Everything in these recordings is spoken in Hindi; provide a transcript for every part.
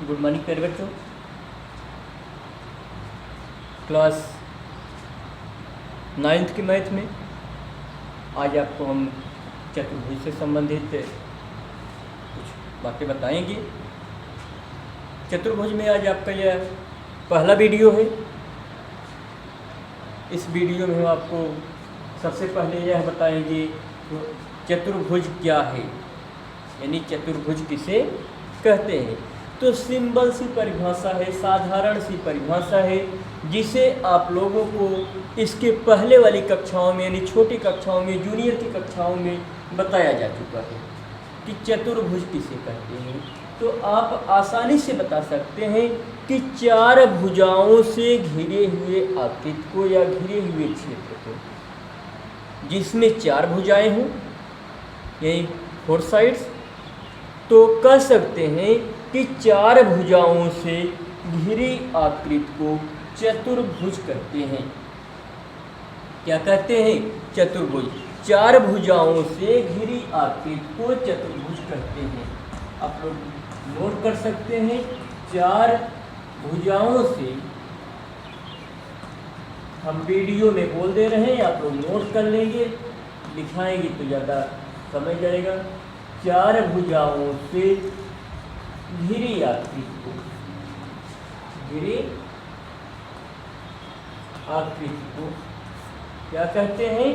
गुड मॉर्निंग प्यारे बच्चों। क्लास 9th की मैथ में आज आपको हम चतुर्भुज से संबंधित कुछ बातें बताएंगे। चतुर्भुज में आज आपका यह पहला वीडियो है। इस वीडियो में हम आपको सबसे पहले यह बताएंगे चतुर्भुज क्या है, यानी चतुर्भुज किसे कहते हैं। तो सिंपल सी परिभाषा है, साधारण सी परिभाषा है, जिसे आप लोगों को इसके पहले वाली कक्षाओं में यानी छोटी कक्षाओं में, जूनियर की कक्षाओं में बताया जा चुका है कि चतुर्भुज किसे कहते हैं। तो आप आसानी से बता सकते हैं कि चार भुजाओं से घिरे हुए आकृति को या घिरे हुए क्षेत्र को, जिसमें चार भुजाएं हों यही 4 साइड्स, तो कह सकते हैं कि चार भुजाओं से घिरी आकृति को चतुर्भुज कहते हैं। क्या कहते हैं? चतुर्भुज। चार भुजाओं से घिरी आकृति को चतुर्भुज कहते हैं। आप लोग नोट कर सकते हैं, चार भुजाओं से, हम वीडियो में बोल दे रहे हैं, आप लोग नोट कर लेंगे, लिखाएंगे तो ज़्यादा समझ जाएगा। चार भुजाओं से घिरी आकृति को, घिरी आकृति को क्या कहते हैं?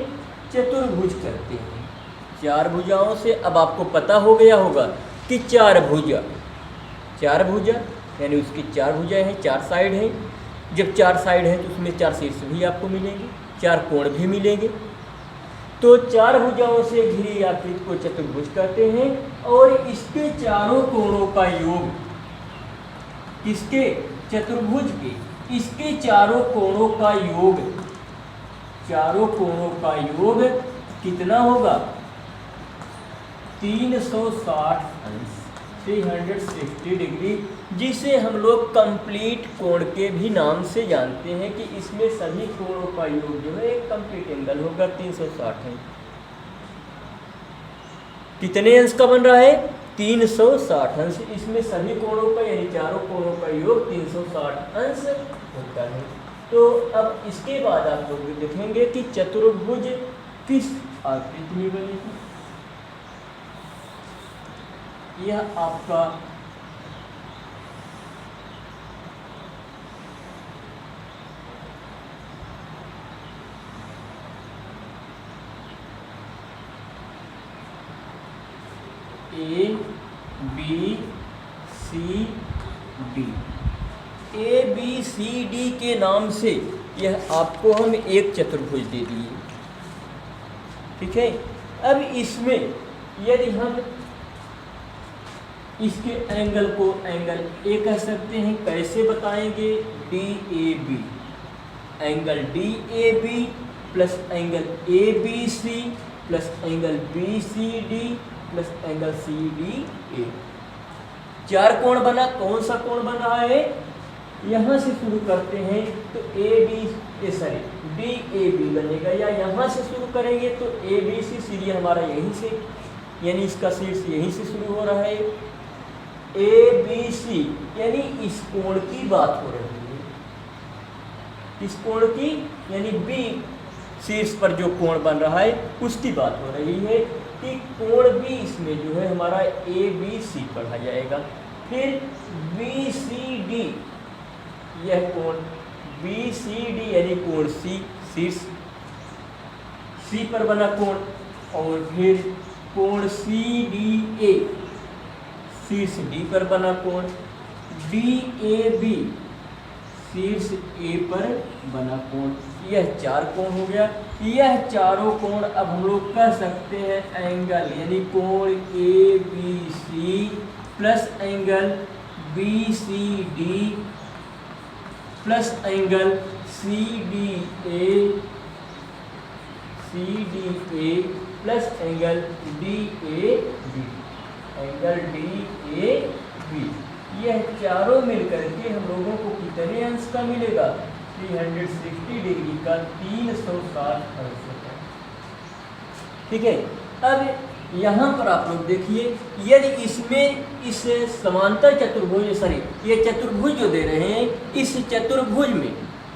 चतुर्भुज कहते हैं। चार भुजाओं से, अब आपको पता हो गया होगा कि चार भुजा यानी उसकी चार भुजाएं हैं, चार साइड हैं। जब चार साइड हैं तो उसमें चार शीर्ष भी आपको मिलेंगे, चार कोण भी मिलेंगे। तो चार भुजाओं से घिरी आकृति को चतुर्भुज कहते हैं। और इसके चारों कोणों का योग, किसके? चतुर्भुज के। इसके चारों कोणों का योग, चारों कोणों का योग कितना होगा? 360 अंश, 360 डिग्री, जिसे हम लोग कंप्लीट कोण के भी नाम से जानते हैं कि इसमें सभी कोणों का योग जो है एक कंप्लीट एंगल होगा 360 अंश। कितने अंश का बन रहा है? 360 अंश। इसमें सभी कोणों का यानी चारों कोणों का योग 360 अंश होता है। तो अब इसके बाद आप लोग देखेंगे कि चतुर्भुज किस आकृति में बनेगी। यह आपका A B C D के नाम से यह आपको हम एक चतुर्भुज दे दिए, ठीक है। अब इसमें यदि हम इसके एंगल को एंगल ए कह सकते हैं, कैसे बताएंगे? DAB, angle DAB plus angle ABC plus angle BCD plus angle CDA। चार कोण बना। कौन सा कोण बन रहा है? यहाँ से शुरू करते हैं तो DAB बनेगा, या यहाँ से शुरू करेंगे तो ABC, सीरियल हमारा यहीं से, यानी इसका शीर्ष यहीं से शुरू हो रहा है। ABC यानी इस कोण की बात हो रही है, इस कोण की, यानी B शीर्ष पर जो कोण बन रहा है उसकी बात हो रही है कि कोण B इसमें जो है हमारा ABC पढ़ा जाएगा। फिर BCD, यह कोण BCD यानी कोण C, शीर्ष C पर बना कोण। और फिर कोण CDA, शीर्ष D पर बना कोण। DAB, शीर्ष A पर बना कोण। यह चार कोण हो गया। यह चारों कोण अब हम लोग कह सकते हैं एंगल, यानी कोण ABC plus angle BCD plus angle CDA plus angle DAB, angle DAB। यह चारों मिलकर के हम लोगों को कितने अंश का मिलेगा? 360 डिग्री का 360 अंश होगा, ठीक है। अब यहाँ पर आप लोग देखिए, यदि इसमें इस समांतर चतुर्भुज, सॉरी ये चतुर्भुज जो दे रहे हैं, इस चतुर्भुज में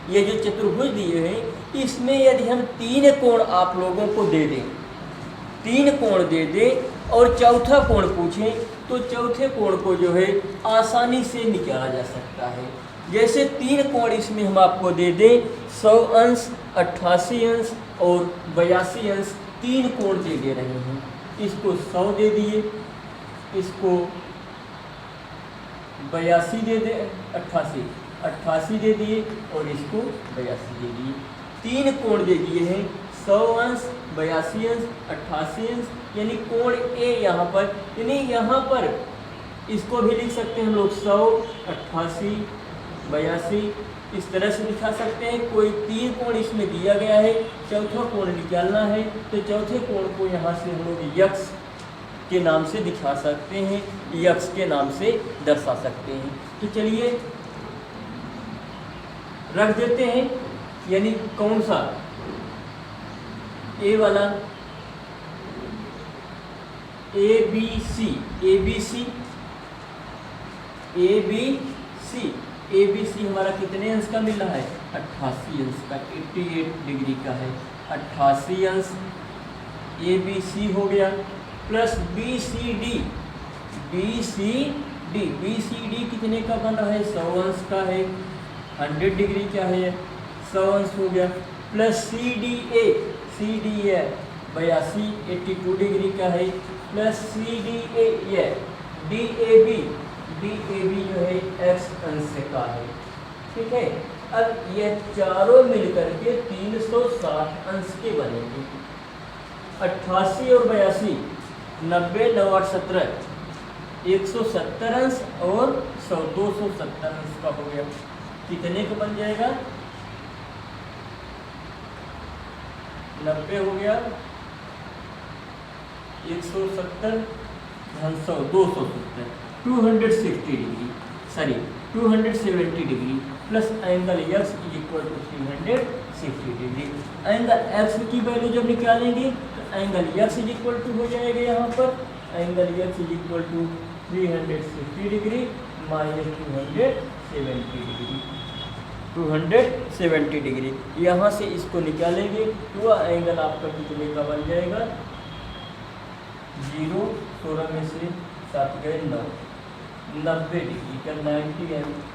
ये जो चतुर्भुज दिए हैं इसमें यदि हम 3 कोण आप लोगों को दे दें, 3 कोण दे दें और चौथा कोण पूछें, तो चौथे कोण को जो है आसानी से निकाला जा सकता है। जैसे 3 कोण इसमें हम आपको दे दें, 100 अंश, 88 अंश और 82 अंश, 3 कोण दे रहे हैं। इसको 100 दे दिए, इसको 82 दे दे, 88 दे दिए और इसको 82 दे दिए। 3 कोण दे दिए हैं, 100 अंश, 82 अंश, 88 अंश, यानी कोण ए यहाँ पर, यानी यहाँ पर इसको भी लिख सकते हैं हम लोग 100, 88, 82 इस तरह से दिखा सकते हैं। कोई 3 कोण इसमें दिया गया है, चौथा कोण निकालना है तो चौथे कोण को यहाँ से हम लोग यक्ष के नाम से दिखा सकते हैं, यक्ष के नाम से दर्शा सकते हैं। तो चलिए रख देते हैं, यानी कौन सा, ए वाला, A B C, A B C, A B C, A B C हमारा कितने अंश का मिल रहा है, 88 अंश का, 88 डिग्री का है, 88 अंश ए बी सी हो गया, plus B C D, B C D, B C D कितने का बन रहा है, 100 अंश का है, 100 डिग्री का है, 100 अंश हो गया, plus C D A, C D A 82, 82 degree का है, प्लस सी डी ए ये D A B, D A B जो है एक्स अंश का है, ठीक है। अब ये चारों मिलकर के 360 अंश के बनेंगे। 88 और 82, 90, 9, 8, 17, 170 अंश और 100, 270 अंश का हो गया। कितने का बन जाएगा, 90 हो गया, 170 धन 100, 270, 260 degree, sorry 270 degree plus angle x is equal to 360 degree. Angle x की वैल्यू जब निकालेंगे तो angle x is equal to हो जाएगा, यहाँ पर angle x is equal to 360 degree minus 270 degree, 270 degree. यहाँ से इसको निकालेंगे तो वह एंगल आपका कितने का बन जाएगा, 0, 16 में से 7 गए 9, 90 डिग्री का, 90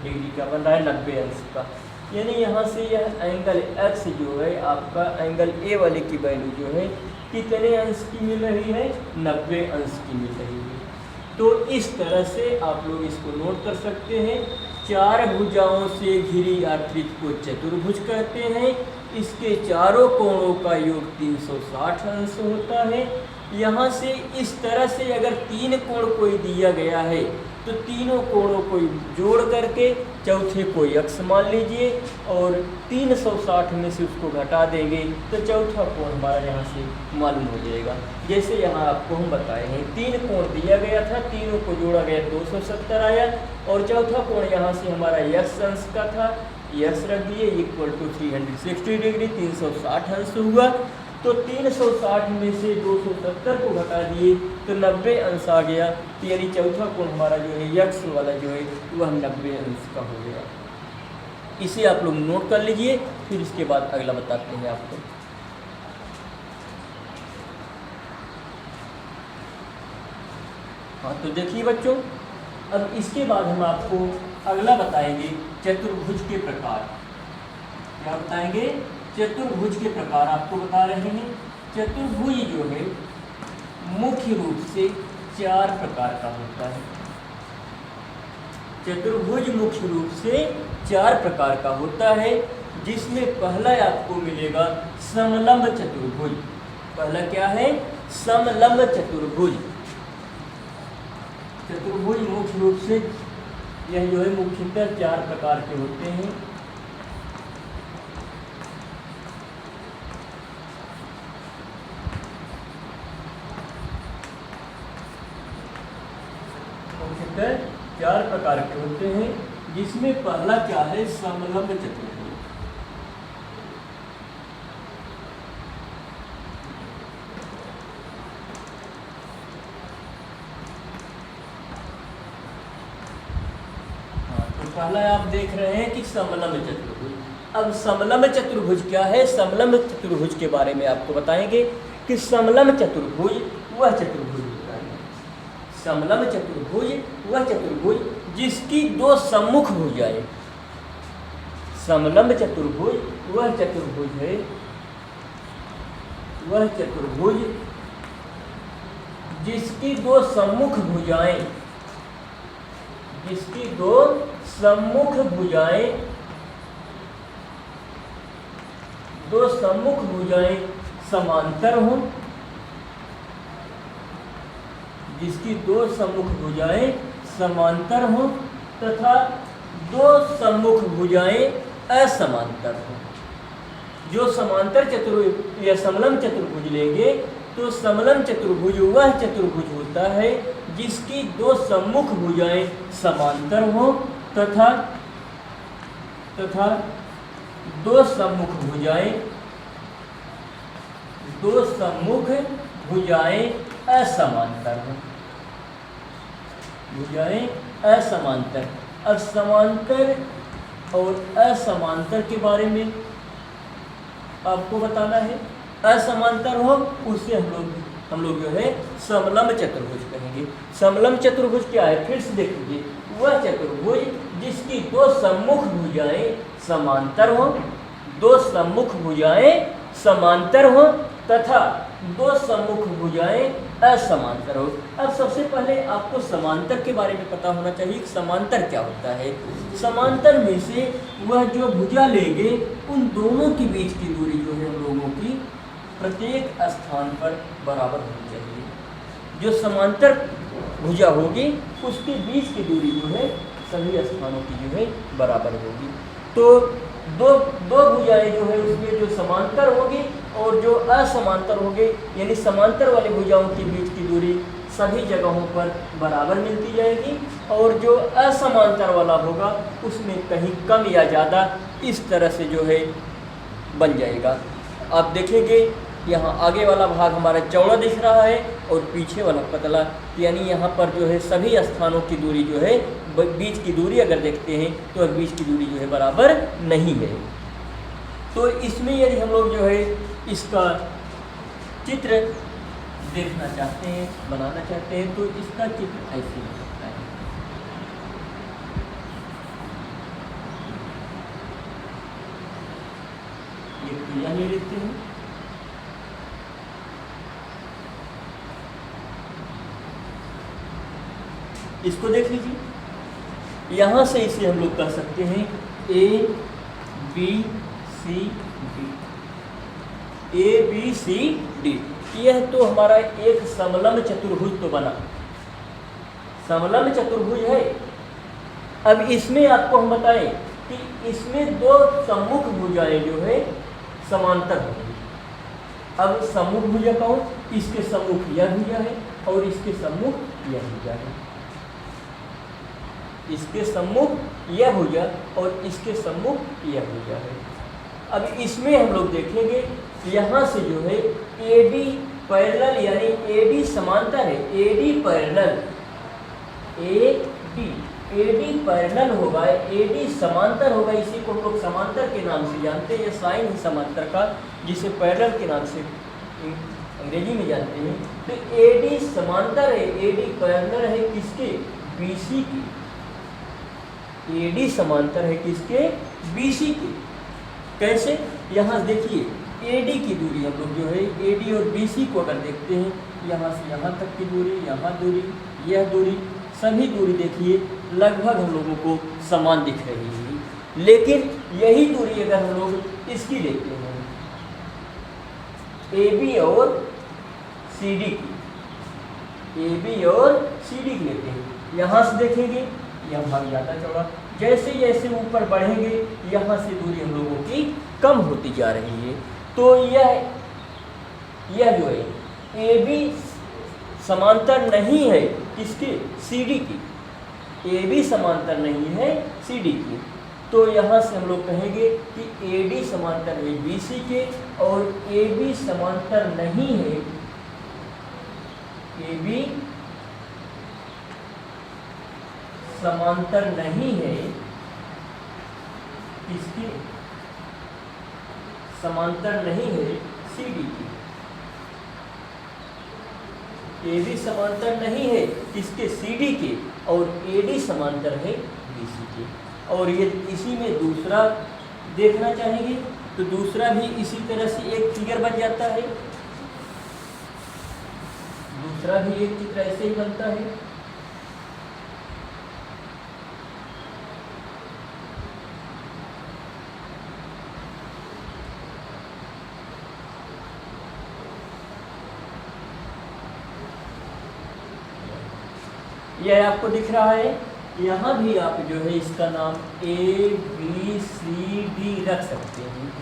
डिग्री का बन रहा है, 90 अंश का। यानी यहाँ से यह एंगल एक्स जो है आपका, एंगल ए वाले की वैल्यू जो है कितने अंश की मिल रही है, 90 अंश की मिल रही है। तो इस तरह से आप लोग इसको नोट कर सकते हैं। 4 भुजाओं से घिरी आकृति को चतुर्भुज कहते हैं। इसके चारों कोणों का योग 360 अंश होता है। यहाँ से इस तरह से अगर 3 कोण कोई दिया गया है तो तीनों कोणों को जोड़ करके चौथे को यक्ष मान लीजिए और 360 में से उसको घटा देंगे तो चौथा कोण हमारा यहाँ से मालूम हो जाएगा। जैसे यहाँ आपको हम बताए हैं 3 कोण दिया गया था, तीनों को जोड़ा गया 270 आया और चौथा कोण यहाँ से हमारा यक्ष अंश का था, यक्ष रख दिए इक्वल टू 360 डिग्री, 360 अंश हुआ। तो 360 में से 270 को घटा दिए तो 90 अंश आ गया। तो यानी चौथा कोण हमारा जो है यक्ष वाला जो है वह 90 अंश का हो गया। इसे आप लोग नोट कर लीजिए, फिर इसके बाद अगला बताते हैं आपको। हाँ तो देखिए बच्चों, अब इसके बाद हम आपको अगला बताएंगे चतुर्भुज के प्रकार। क्या बताएंगे? चतुर्भुज के प्रकार आपको बता रहे हैं। चतुर्भुज जो है मुख्य रूप से 4 प्रकार का होता है। चतुर्भुज मुख्य रूप से 4 प्रकार का होता है, जिसमें पहला आपको मिलेगा समलंब चतुर्भुज। पहला क्या है? समलंब चतुर्भुज। चतुर्भुज मुख्य रूप से यह जो है मुख्यतः 4 प्रकार के होते हैं। मुख्यतः 4 प्रकार के होते हैं, जिसमें पहला क्या है? समलंब चतुर्भुज। पहला आप देख रहे हैं कि समलंब चतुर्भुज। अब समलंब चतुर्भुज क्या है? समलंब चतुर्भुज के बारे में आपको बताएंगे कि समलंब चतुर्भुज वह चतुर्भुज होता है, समलंब चतुर्भुज वह चतुर्भुज जिसकी दो सम्मुख भुजाएं, समलंब चतुर्भुज वह चतुर्भुज है, वह चतुर्भुज जिसकी दो सम्मुख भुजाएं, जिसकी दो सम्मुख भुजाएं, दो सम्मुख भुजाएं समांतर हों, जिसकी दो सम्मुख भुजाएं समांतर हों तथा दो सम्मुख भुजाएं असमांतर हों। जो समांतर चतुर्भुज या समलंब चतुर्भुज लेंगे तो समलंब चतुर्भुज वह चतुर्भुज होता है जिसकी दो सम्मुख भुजाएं समांतर हों तथा दो सम्मुख भुजाएं असमांतर हों, भुजाएं असमांतर। अब समांतर और असमांतर के बारे में आपको बताना है। असमांतर हो उससे हम लोग जो है समलंब चतुर्भुज कहेंगे। समलंब चतुर्भुज क्या है? फिर से देख लीजिए, वह चतुर्भुज जिसकी दो सम्मुख भुजाएं समांतर हो, दो सम्मुख भुजाएं समांतर हो तथा दो सम्मुख भुजाएं असमांतर हो। अब सबसे पहले आपको समांतर के बारे में पता होना चाहिए कि समांतर क्या होता है। समांतर में से वह जो भुजा लेंगे उन दोनों के बीच की दूरी जो है हम लोगों की प्रत्येक स्थान पर बराबर होनी चाहिए। जो समांतर भुजा होगी उसके बीच की दूरी जो है सभी स्थानों की जो है बराबर होगी। तो दो भुजाएं जो है उसमें जो समांतर होगी और जो असमांतर होगी, यानी समांतर वाली भुजाओं के बीच की दूरी सभी जगहों पर बराबर मिलती जाएगी और जो असमांतर वाला होगा उसमें कहीं कम या ज़्यादा इस तरह से जो है बन जाएगा। आप देखेंगे यहाँ आगे वाला भाग हमारा चौड़ा दिख रहा है और पीछे वाला पतला, यानी यहाँ पर जो है सभी स्थानों की दूरी जो है बीच की दूरी अगर देखते हैं तो बीच की दूरी जो है बराबर नहीं है। तो इसमें यदि हम लोग जो है इसका चित्र देखना चाहते हैं, बनाना चाहते हैं, तो इसका चित्र ऐसे हो सकता है। ये क्रिया ले लेते हैं, इसको देख लीजिए। यहाँ से इसे हम लोग कह सकते हैं A B C D, A B C D. यह तो हमारा एक समलंब चतुर्भुज तो बना, समलंब चतुर्भुज है। अब इसमें आपको हम बताएं कि इसमें दो सम्मुख भुजाएं जो है समांतर होंगी। अब सम्मुख भुजा कौन? इसके सम्मुख यह भुजा है और इसके सम्मुख यह भुजा है, इसके सम्मुख यह भुजा और इसके सम्मुख यह भुजा है। अब इसमें हम लोग देखेंगे यहाँ से जो है AD पैरेलल, यानी AD समांतर है, AD पैरेलल, AD पैरेलल होगा, AD समांतर होगा। इसी को हम लोग समांतर के नाम से जानते हैं, साइन ही समांतर का, जिसे पैरेलल के नाम से अंग्रेजी में जानते हैं। तो AD समांतर है, AD पैरेलल है किसके? BC की। AD समांतर है किसके? BC के। कैसे? यहाँ देखिए AD की दूरी हम लोग जो है AD और BC को अगर देखते हैं, यहाँ से यहाँ तक की दूरी, यहाँ दूरी, यह दूरी, सभी दूरी देखिए लगभग हम लोगों को समान दिख रही है। लेकिन यही दूरी अगर हम लोग इसकी लेते हैं AB और CD की, AB और CD की लेते हैं, यहाँ से देखेंगे यह भाग ज़्यादा चौड़ा, जैसे जैसे ऊपर बढ़ेंगे यहाँ से दूरी हम लोगों की कम होती जा रही है। तो यह जो है AB समांतर नहीं है किसके? CD की। AB समांतर नहीं है CD की। तो यहाँ से हम लोग कहेंगे कि AD समांतर है BC के और AB समांतर नहीं है, AB समांतर नहीं है किसके समांतर नहीं है, सी डी के। ए बी समांतर नहीं है किसके, सी डी के, और ए डी समांतर है बी सी के। और ये इसी में दूसरा देखना चाहेंगे तो दूसरा भी इसी तरह से एक फिगर बन जाता है, दूसरा भी एक चित्र ऐसे ही बनता है। यह आपको दिख रहा है, यहाँ भी आप जो है इसका नाम ए बी सी डी रख सकते हैं।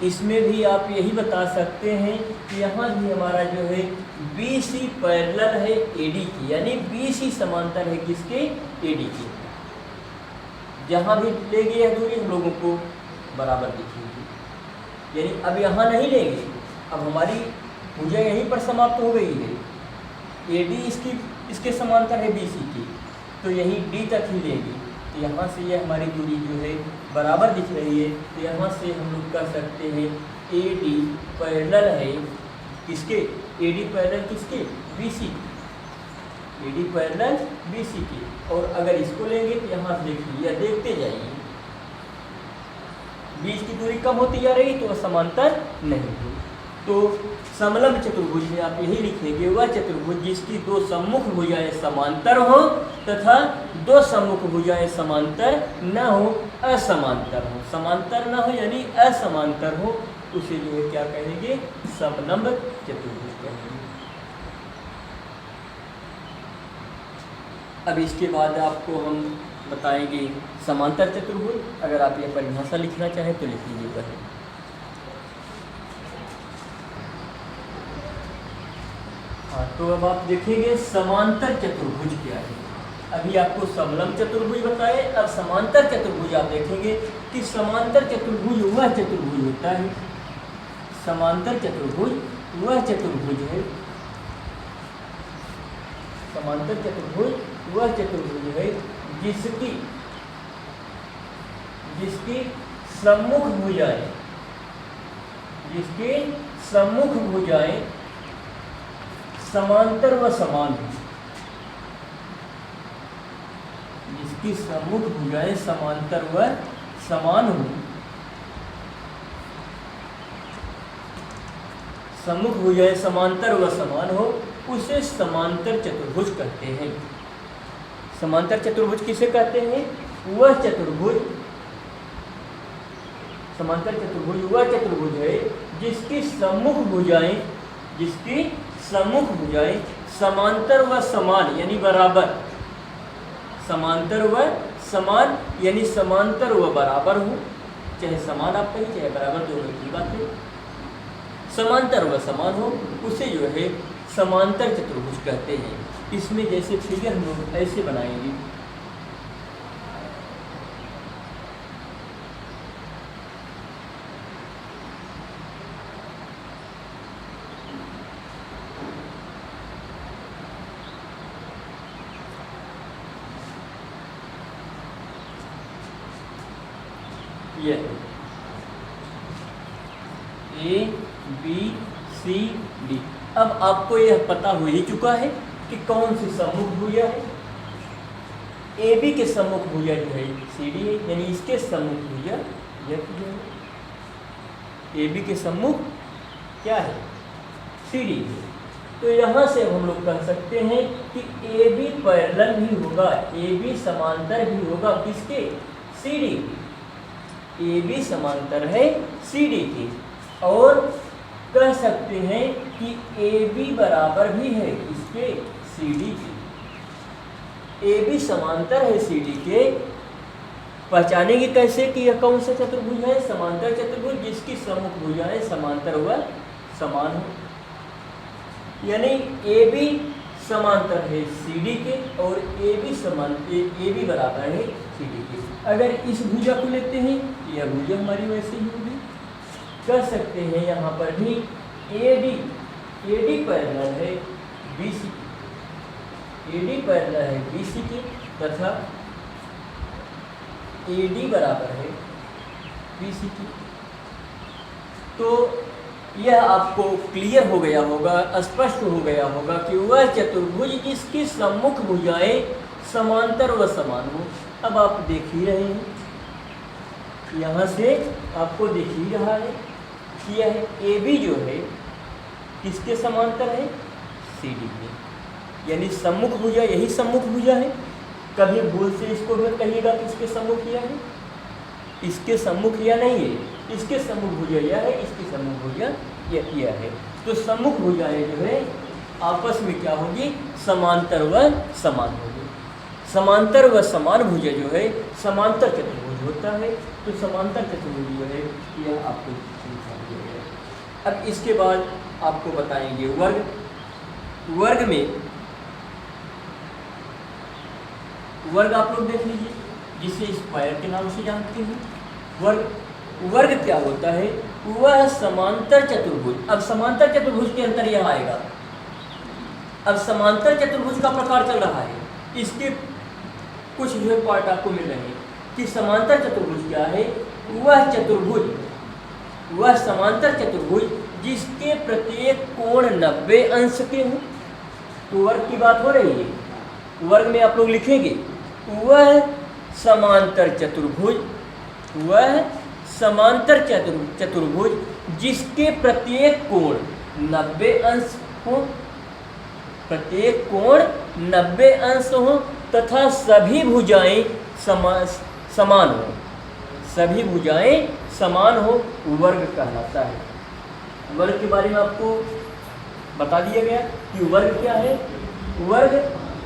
इसमें भी आप यही बता सकते हैं कि यहाँ भी हमारा जो है बी सी पैरेलल है ए डी की, यानी बी सी समांतर है किसके, ए डी के। जहाँ भी लेंगे यह दूरी हम लोगों को बराबर दिखेगी, यानी अब यहाँ नहीं लेंगे, अब हमारी भुजा यहीं पर समाप्त हो गई है। ए डी इसके समांतर है बी सी की, तो यहीं डी तक ही लेंगे, तो यहाँ से ये हमारी दूरी जो है बराबर दिख रही है। तो यहाँ से हम लोग कह सकते हैं ए डी पैरेलल है किसके, ए डी पैरेलल किसके, B C, A D parallel B C के। और अगर इसको लेंगे तो यहाँ से देखिए या देखते जाइए, बीच की दूरी कम होती जा रही तो समांतर नहीं है। तो समलंब चतुर्भुज में आप यही लिखेंगे, वह चतुर्भुज जिसकी दो सम्मुख भुजाएं समांतर हो तथा दो सम्मुख भुजाएं समांतर न हो, असमांतर हो। समांतर न हो यानी असमांतर हो, उसे जो है क्या कहेंगे, समलंब चतुर्भुज कहेंगे। अब इसके बाद आपको हम बताएंगे समांतर चतुर्भुज। अगर आप यह परिभाषा लिखना चाहें तो लिख लीजिए पहले। हाँ, तो अब आप देखेंगे समांतर चतुर्भुज क्या है। अभी आपको समलंब चतुर्भुज बताए, अब समांतर चतुर्भुज आप देखेंगे कि समांतर चतुर्भुज वह चतुर्भुज होता है, समांतर चतुर्भुज वह चतुर्भुज है, समांतर चतुर्भुज वह चतुर्भुज है जिसकी सम्मुख भुजाएं, जिसके सम्मुख भुजाएं समांतर व समान हो, जिसकी सम्मुख भुजाएं समांतर व समान हो, सम्मुख भुजाएं समांतर व समान हो, उसे समांतर चतुर्भुज कहते हैं। समांतर चतुर्भुज किसे कहते हैं, वह चतुर्भुज, समांतर चतुर्भुज वह चतुर्भुज है जिसकी सम्मुख भुजाएं, जिसकी सम्मुख भुजाएं समांतर व समान यानी बराबर, समांतर व समान यानी समांतर व बराबर हो, चाहे समान आप कहिए चाहे बराबर, दोनों की बात है। समांतर व समान हो उसे जो है समांतर चतुर्भुज कहते हैं। इसमें जैसे फिगर हम लोग ऐसे बनाएंगे, यह ए बी सी डी। अब आपको यह पता हो ही चुका है कि कौन सी सम्मुख भुजा है। ए बी के सम्मुख भुजा जो है सी डी है, यानी इसके सम्मुख भुजा यह है। ए बी के सम्मुख क्या है, सी डी है। तो यहाँ से हम लोग कह सकते हैं कि ए बी पैरेलल भी होगा, ए बी समांतर भी होगा किसके, सी डी के। ए बी समांतर है सी डी के, और कह सकते हैं कि ए बी बराबर भी है इसके, सी डी के। ए बी समांतर है सी डी के, पहचानेंगे कैसे कि यह कौन सा चतुर्भुज है, समांतर चतुर्भुज जिसकी सम्मुख भुजाएं समांतर व समान हो, यानी ए बी समांतर है सी डी के और ए बी बराबर है सी डी के। अगर इस भुजा को लेते हैं, यह भुजा हमारी वैसे ही होगी। कह सकते हैं यहाँ पर भी ए डी पैरेलल है B C, A D parallel है बी सी के, तथा ए डी बराबर है BC की। तो यह आपको क्लियर हो गया होगा, स्पष्ट हो गया होगा कि वह चतुर्भुज जिसकी सम्मुख भुजाएं समांतर व समान हो। अब आप देख ही रहे हैं, यहाँ से आपको दिख ही रहा है कि यह AB जो है किसके समांतर है, CD के, यानी सम्मुख भुजा, यही सम्मुख भुजा है। कभी भूल से इसको मत कहिएगा कि इसके सम्मुख यह है, इसके सम्मुख यह नहीं है, इसके सम्मुख भुजा यह है, इसकी सम्मुख भुजा यह है। तो सम्मुख भुजाएं जो है आपस में क्या होगी, समांतर व समान होगी। समांतर व समान भुजा जो है समांतर चतुर्भुज होता है। तो समांतर चतुर्भुज जो है यह आपको समझा दिया गया। अब इसके बाद आपको बताएंगे वर्ग। वर्ग में वर्ग आप लोग देख लीजिए, जिसे स्क्वायर के नाम से जानते हैं। वर्ग क्या होता है, वह समांतर चतुर्भुज। अब समांतर चतुर्भुज के अंतर यह आएगा, अब समांतर चतुर्भुज का प्रकार चल रहा है, इसके कुछ जो पार्ट आपको मिल रहे हैं कि समांतर चतुर्भुज क्या है। वह चतुर्भुज, वह समांतर चतुर्भुज जिसके प्रत्येक कोण 90 अंश के हों। तो वर्ग की बात हो रही है, वर्ग में आप लोग लिखेंगे वह समांतर चतुर्भुज, वह समांतर चतुर्भुज जिसके प्रत्येक कोण 90 अंश हो, प्रत्येक कोण 90 अंश हो तथा सभी भुजाएं समान हो, सभी भुजाएं समान हो, वर्ग कहलाता है। वर्ग के बारे में आपको बता दिया गया कि वर्ग क्या है। वर्ग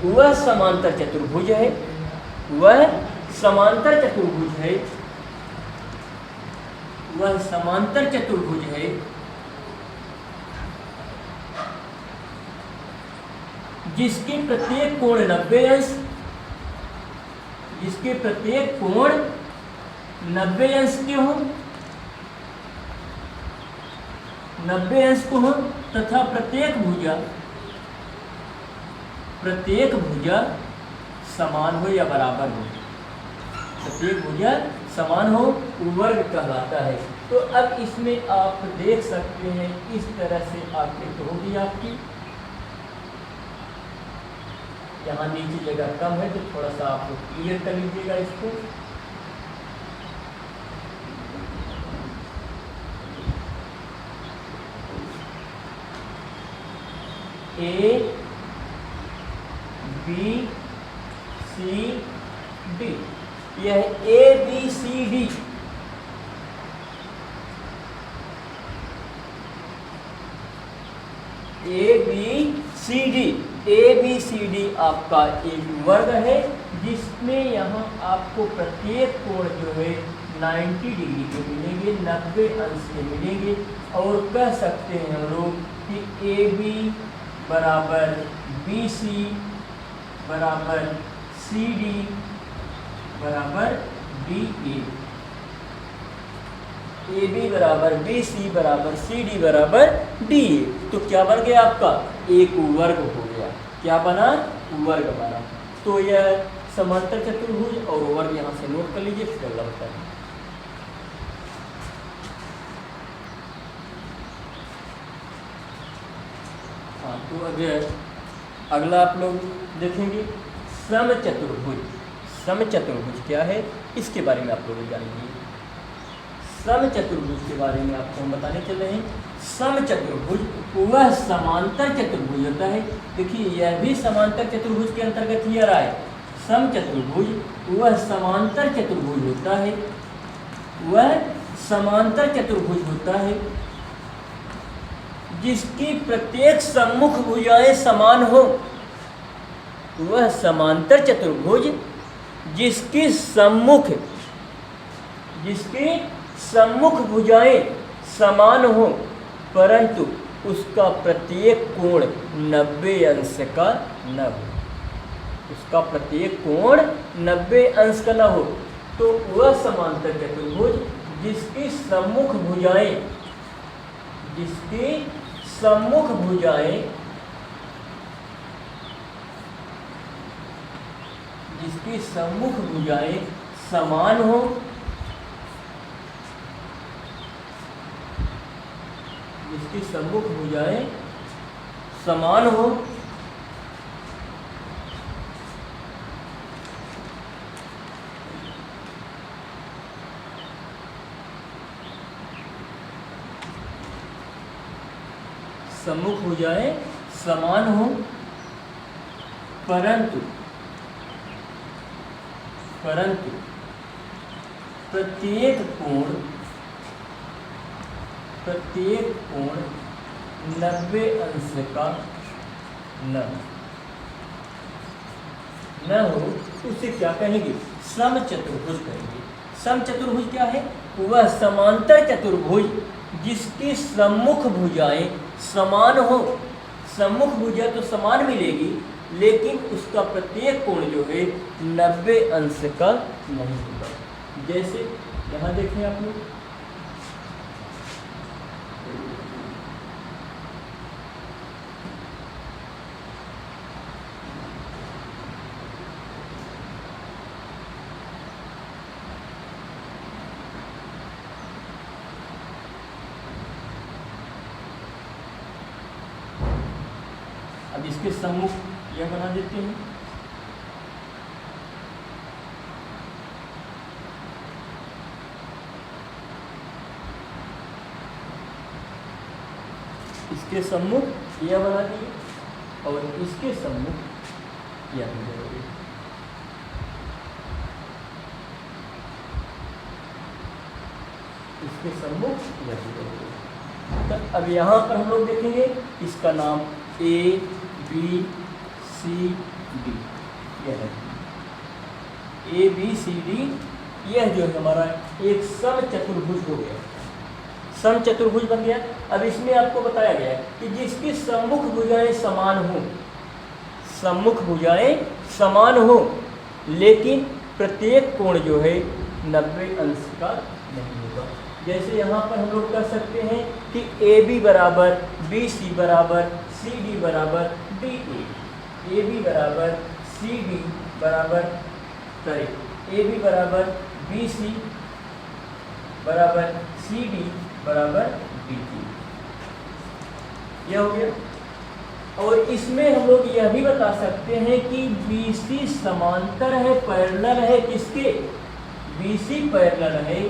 वह समांतर चतुर्भुज है, वह समांतर चतुर्भुज है, वह समांतर चतुर्भुज है जिसके प्रत्येक कोण 90 अंश, जिसके प्रत्येक कोण 90 अंश के हों, 90 अंश को हो तथा प्रत्येक भुजा समान हो या बराबर हो, प्रत्येक भुजा समान हो, वर्ग कहलाता है। तो अब इसमें आप देख सकते हैं इस तरह से आकृति होगी आपकी। यहाँ नीचे जगह कम है तो थोड़ा सा आप क्लियर कर लीजिएगा इसको। A B C D, यह A B C D A B C D आपका एक वर्ग है जिसमें यहाँ आपको प्रत्येक कोण जो है 90 डिग्री के मिलेंगे, 90 अंश के मिलेंगे। और कह सकते हैं हम लोग कि AB बराबर BC बराबर CD बराबर DA, AB बराबर BC बराबर CD बराबर DA। तो क्या बन गया आपका, एक वर्ग हो गया। क्या बना, वर्ग बना। तो यह समांतर चतुर्भुज और वर्ग यहाँ से नोट कर लीजिए, फिर लगता है। हाँ, तो अब अगला आप लोग देखेंगे समचतुर्भुज। समचतुर्भुज क्या है इसके बारे में आप लोग जानेंगे। समचतुर्भुज के बारे में आपको हम बताने चल रहे हैं। समचतुर्भुज वह समांतर चतुर्भुज होता है। देखिए यह भी समांतर चतुर्भुज के अंतर्गत ही आ रहा है। समचतुर्भुज वह समांतर चतुर्भुज होता है, वह समांतर चतुर्भुज होता है जिसकी प्रत्येक सम्मुख भुजाएं समान हो। वह समांतर चतुर्भुज जिसकी सम्मुख भुजाएं समान हो परंतु उसका प्रत्येक कोण 90 अंश का न हो, उसका प्रत्येक कोण 90 अंश का न हो। तो वह समांतर चतुर्भुज जिसकी सम्मुख भुजाएं समान हो जिसकी सम्मुख भुजाएं समान हो, सम्मुख भुजाएं समान हो, परंतु प्रत्येक कोण 90 अंश का न हो, उसे क्या कहेंगे? समचतुर्भुज कहेंगे। समचतुर्भुज क्या है? वह समांतर चतुर्भुज जिसकी सम्मुख भुजाएं समान हो। सम्मुख भुजा तो समान मिलेगी, लेकिन उसका प्रत्येक कोण जो है 90 अंश का नहीं होगा। जैसे यहाँ देखें आप लोग, अब इसके सम्मुख यह बना देते हैं। इसके सम्मुख यह बना दिए और इसके सम्मुख यह भी बना दिए। इसके सम्मुख यह भी बना दिए। तो अब यहाँ पर हम लोग देखेंगे, इसका नाम A B C D यह है। A B C D यह जो है हमारा एक समचतुर्भुज हो गया, समचतुर्भुज बन गया। अब इसमें आपको बताया गया है कि जिसकी सम्मुख भुजाएं समान हो, सम्मुख भुजाएं समान हो, लेकिन प्रत्येक कोण जो है 90 अंश का नहीं होगा। जैसे यहाँ पर हम लोग कह सकते हैं कि AB बराबर BC बराबर CD बराबर DA, AB बराबर CD बराबर AB बराबर BC बराबर CD बराबर BC, यह हो गया। और इसमें हम लोग यह भी बता सकते हैं कि BC समांतर है, पैरेलल है किसके? BC पैरेलल है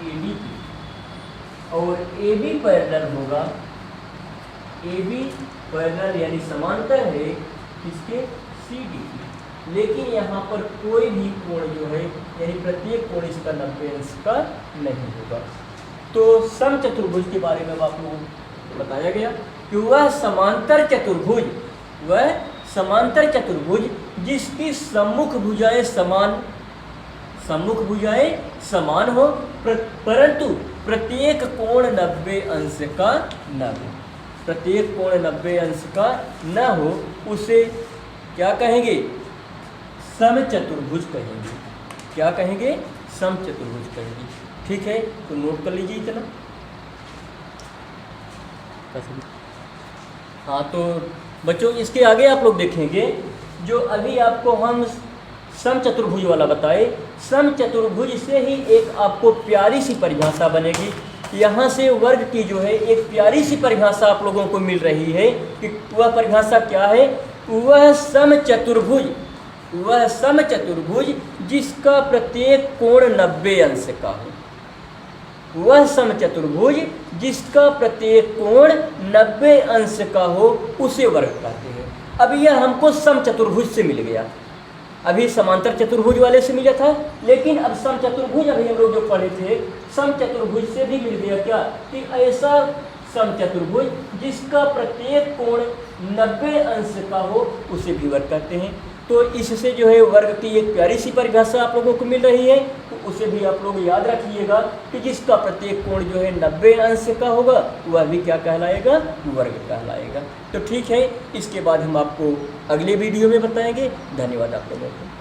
AD की, और AB पैरेलल होगा, AB पैरेलल यानी समांतर है किसके? CD की। लेकिन यहाँ पर कोई भी कोण जो है यानी प्रत्येक कोण इसका 90 अंश का नहीं होगा। तो समचतुर्भुज के बारे में आप लोगों को बताया गया कि वह समांतर चतुर्भुज जिसकी सम्मुख भुजाएं समान हो, परंतु प्रत्येक कोण 90 अंश का न हो। प्रत्येक कोण 90 अंश का न हो, उसे क्या कहेंगे? समचतुर्भुज कहेंगे। क्या कहेंगे? समचतुर्भुज कहेंगे। ठीक है, तो नोट कर लीजिए इतना। हाँ, तो बच्चों इसके आगे आप लोग देखेंगे जो अभी आपको हम समचतुर्भुज वाला बताए, समचतुर्भुज से ही एक आपको प्यारी सी परिभाषा बनेगी। यहाँ से वर्ग की जो है एक प्यारी सी परिभाषा आप लोगों को मिल रही है कि वह परिभाषा क्या है? वह समचतुर्भुज जिसका प्रत्येक कोण 90 अंश का हो। वह समचतुर्भुज जिसका प्रत्येक कोण 90 अंश का हो, उसे वर्ग कहते हैं। अब यह हमको समचतुर्भुज से मिल गया, अभी समांतर चतुर्भुज वाले से मिला था, लेकिन अब समचतुर्भुज अभी हम लोग जो पढ़े थे समचतुर्भुज से भी मिल गया। क्या? कि ऐसा समचतुर्भुज जिसका प्रत्येक कोण 90 अंश का हो, उसे भी वर्ग कहते हैं। तो इससे जो है वर्ग की एक प्यारी सी परिभाषा आप लोगों को मिल रही है, तो उसे भी आप लोग याद रखिएगा कि जिसका प्रत्येक कोण जो है 90 अंश का होगा, वह भी क्या कहलाएगा? वर्ग कहलाएगा। तो ठीक है, इसके बाद हम आपको अगले वीडियो में बताएंगे। धन्यवाद आप लोगों को।